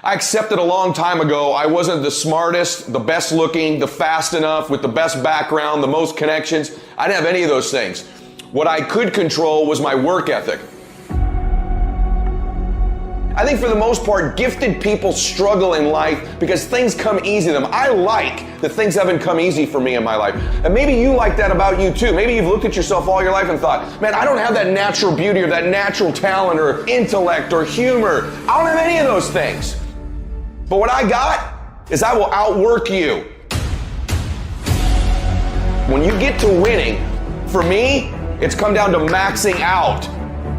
I accepted a long time ago I wasn't the smartest, the best looking, the fast enough, with the best background, the most connections. I didn't have any of those things. What I could control was my work ethic. I think for the most part, gifted people struggle in life because things come easy to them. I like that things haven't come easy for me in my life. And maybe you like that about you too. Maybe you've looked at yourself all your life and thought, man, I don't have that natural beauty or that natural talent or intellect or humor. I don't have any of those things. But what I got is I will outwork you. When you get to winning, for me, it's come down to maxing out.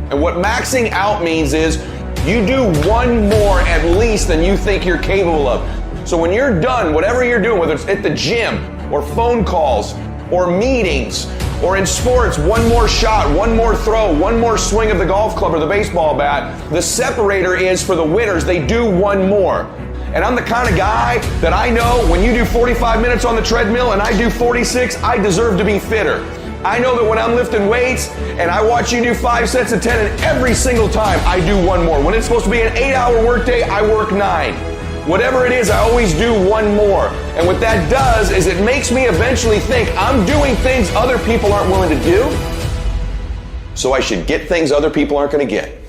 And what maxing out means is you do one more at least than you think you're capable of. So when you're done, whatever you're doing, whether it's at the gym or phone calls or meetings or in sports, one more shot, one more throw, one more swing of the golf club or the baseball bat, the separator is for the winners, they do one more. And I'm the kind of guy that I know when you do 45 minutes on the treadmill and I do 46, I deserve to be fitter. I know that when I'm lifting weights and I watch you do 5 sets of 10 and every single time I do one more. When it's supposed to be an 8-hour workday, I work 9. Whatever it is, I always do one more. And what that does is it makes me eventually think I'm doing things other people aren't willing to do, so I should get things other people aren't going to get.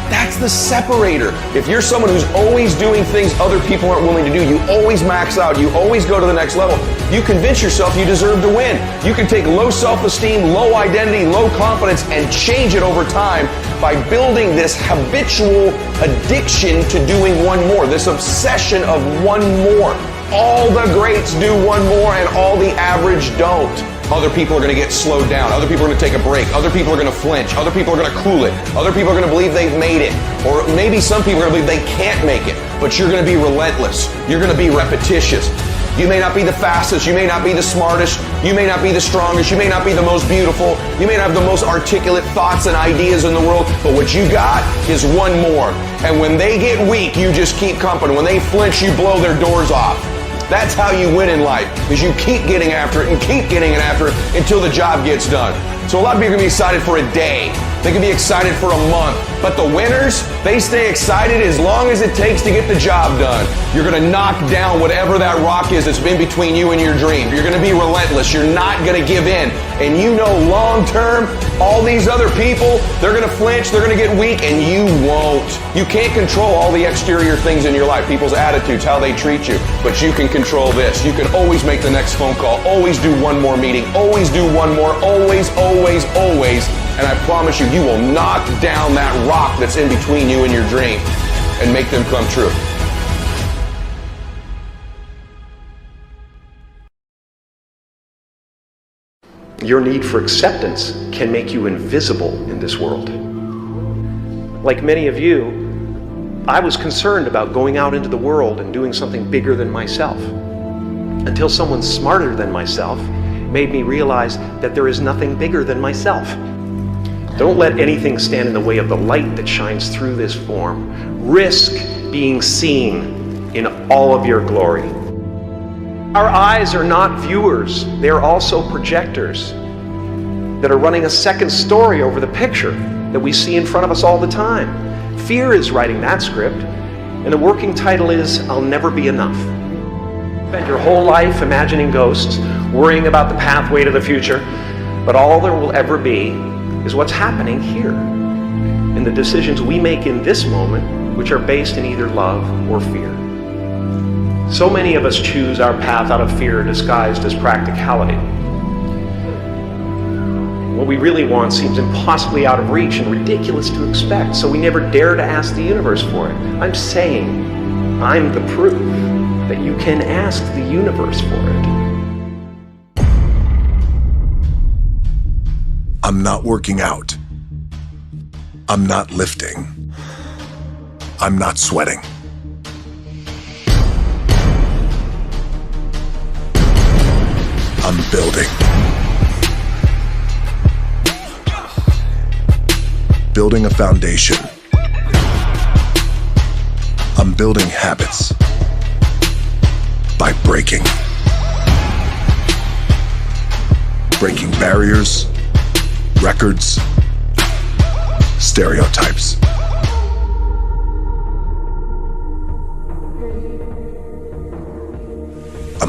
That's the separator. If you're someone who's always doing things other people aren't willing to do, you always max out, you always go to the next level, you convince yourself you deserve to win. You can take low self-esteem, low identity, low confidence, and change it over time by building this habitual addiction to doing one more, this obsession of one more. All the greats do one more and all the average don't. Other people are going to get slowed down. Other people are going to take a break. Other people are going to flinch. Other people are going to cool it. Other people are going to believe they've made it. Or maybe some people are going to believe they can't make it. But you're going to be relentless. You're going to be repetitious. You may not be the fastest. You may not be the smartest. You may not be the strongest. You may not be the most beautiful. You may not have the most articulate thoughts and ideas in the world. But what you got is one more. And when they get weak, you just keep company. When they flinch, you blow their doors off. That's how you win in life, is you keep getting after it and keep getting after it until the job gets done. So a lot of people can be excited for a day. They can be excited for a month. But the winners, they stay excited as long as it takes to get the job done. You're going to knock down whatever that rock is that's been between you and your dream. You're going to be relentless. You're not going to give in. And you know long term, all these other people, they're going to flinch, they're going to get weak, and you won't. You can't control all the exterior things in your life, people's attitudes, how they treat you. But you can control this. You can always make the next phone call, always do one more meeting, always do one more, always, always, always. And I promise you, you will knock down that rock that's in between you and your dream and make them come true. Your need for acceptance can make you invisible in this world. Like many of you, I was concerned about going out into the world and doing something bigger than myself, until someone smarter than myself made me realize that there is nothing bigger than myself. Don't let anything stand in the way of the light that shines through this form. Risk being seen in all of your glory. Our eyes are not viewers, they're also projectors that are running a second story over the picture that we see in front of us all the time. Fear is writing that script, and the working title is, I'll Never Be Enough. Spend your whole life imagining ghosts, worrying about the pathway to the future, but all there will ever be is what's happening here, and the decisions we make in this moment, which are based in either love or fear. So many of us choose our path out of fear disguised as practicality. What we really want seems impossibly out of reach and ridiculous to expect, so we never dare to ask the universe for it. I'm saying, I'm the proof that you can ask the universe for it. I'm not working out. I'm not lifting. I'm not sweating. I'm building. Building a foundation. I'm building habits by breaking. Breaking barriers, records, stereotypes.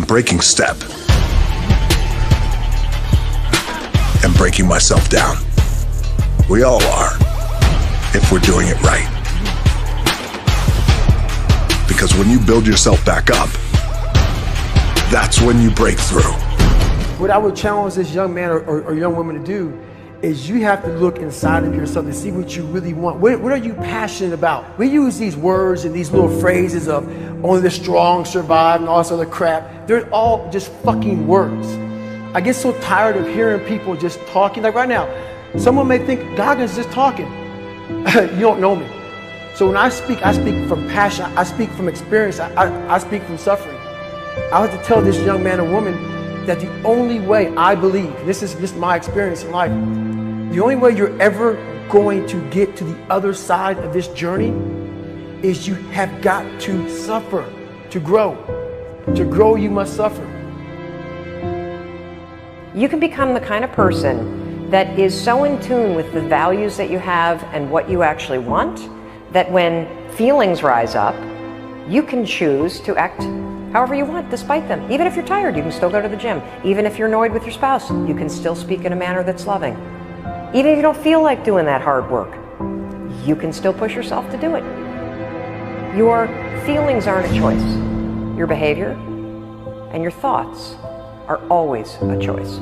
breaking step and breaking myself down. We all are, if we're doing it right. Because when you build yourself back up, that's when you break through. What I would challenge this young man or young woman to do is you have to look inside of yourself and see what you really want. What are you passionate about? We use these words and these little phrases of only the strong survive and all this other crap. They're all just fucking words. I get so tired of hearing people just talking. Like right now, someone may think Goggins is just talking. You don't know me. So when I speak from passion. I speak from experience. I speak from suffering. I have to tell this young man or woman that the only way I believe, this is my experience in life, the only way you're ever going to get to the other side of this journey is you have got to suffer to grow. To grow, you must suffer. You can become the kind of person that is so in tune with the values that you have and what you actually want, that when feelings rise up, you can choose to act however you want despite them. Even if you're tired, you can still go to the gym. Even if you're annoyed with your spouse, you can still speak in a manner that's loving. Even if you don't feel like doing that hard work, you can still push yourself to do it. Your feelings aren't a choice. Your behavior and your thoughts are always a choice.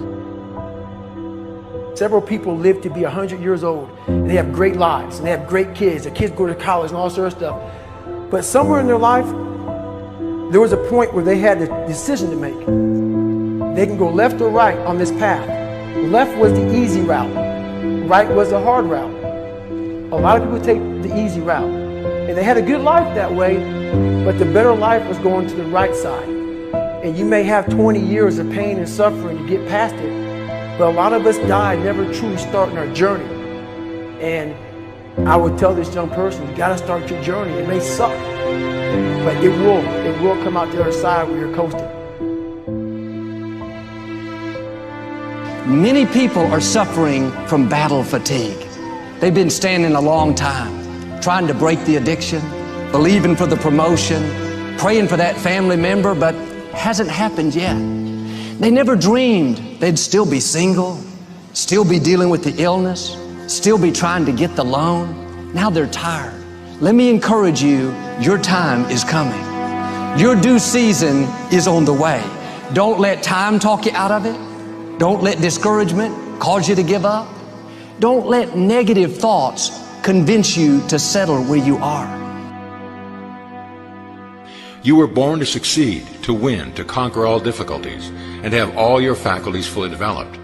Several people live to be 100 years old, and they have great lives, and they have great kids. Their kids go to college and all sorts of stuff. But somewhere in their life, there was a point where they had a decision to make. They can go left or right on this path. Left was the easy route. Right was the hard route. A lot of people take the easy route. And they had a good life that way, but the better life was going to the right side. And you may have 20 years of pain and suffering to get past it. But a lot of us die never truly starting our journey. And I would tell this young person, you gotta start your journey. It may suck, but it will come out the other side where you're coasting. Many people are suffering from battle fatigue. They've been standing a long time, trying to break the addiction, believing for the promotion, praying for that family member, but hasn't happened yet. They never dreamed they'd still be single, still be dealing with the illness, still be trying to get the loan. Now they're tired. Let me encourage you, your time is coming. Your due season is on the way. Don't let time talk you out of it. Don't let discouragement cause you to give up. Don't let negative thoughts convince you to settle where you are. You were born to succeed, to win, to conquer all difficulties, and to have all your faculties fully developed.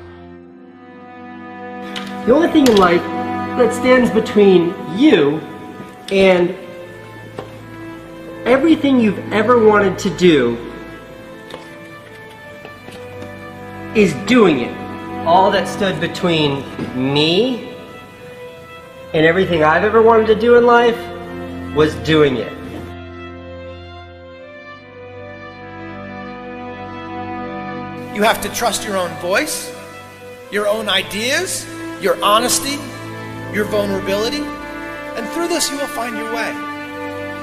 The only thing in life that stands between you and everything you've ever wanted to do is doing it. All that stood between me and everything I've ever wanted to do in life was doing it. You have to trust your own voice, your own ideas, your honesty, your vulnerability, and through this you will find your way.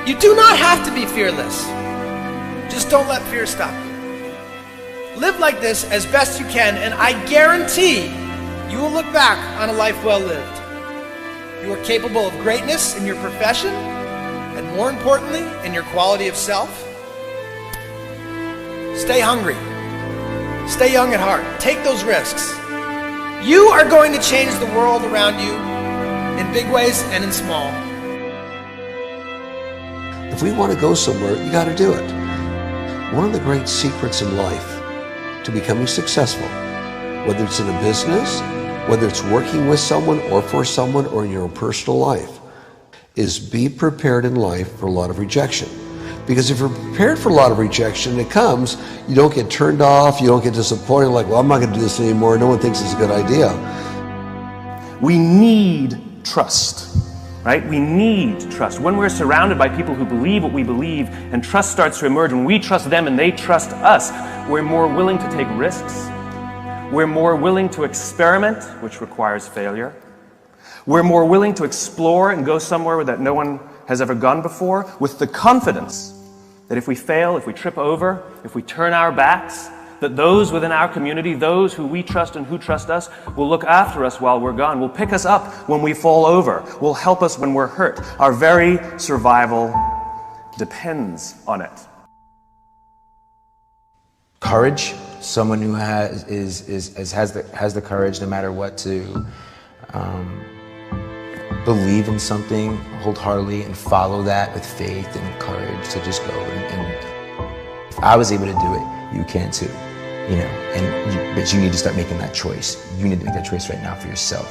You do not have to be fearless. Just don't let fear stop you. Live like this as best you can, and I guarantee you will look back on a life well lived. You are capable of greatness in your profession, and more importantly, in your quality of self. Stay hungry. Stay young at heart. Take those risks. You are going to change the world around you in big ways and in small. If we want to go somewhere, you got to do it. One of the great secrets in life to becoming successful, whether it's in a business, whether it's working with someone or for someone or in your own personal life, is be prepared in life for a lot of rejection. Because if you're prepared for a lot of rejection, it comes, you don't get turned off, you don't get disappointed, like, well, I'm not going to do this anymore, no one thinks it's a good idea. We need trust, right? We need trust. When we're surrounded by people who believe what we believe and trust starts to emerge, when we trust them and they trust us, we're more willing to take risks. We're more willing to experiment, which requires failure. We're more willing to explore and go somewhere that no one has ever gone before with the confidence That if we fail, if we trip over, if we turn our backs, that those within our community, those who we trust and who trust us, will look after us while we're gone, will pick us up when we fall over, will help us when we're hurt. Our very survival depends on it. Courage, someone who has the courage no matter what to believe in something wholeheartedly and follow that with faith and courage to just go. And if I was able to do it, you can too. But you need to start making that choice. You need to make that choice right now for yourself.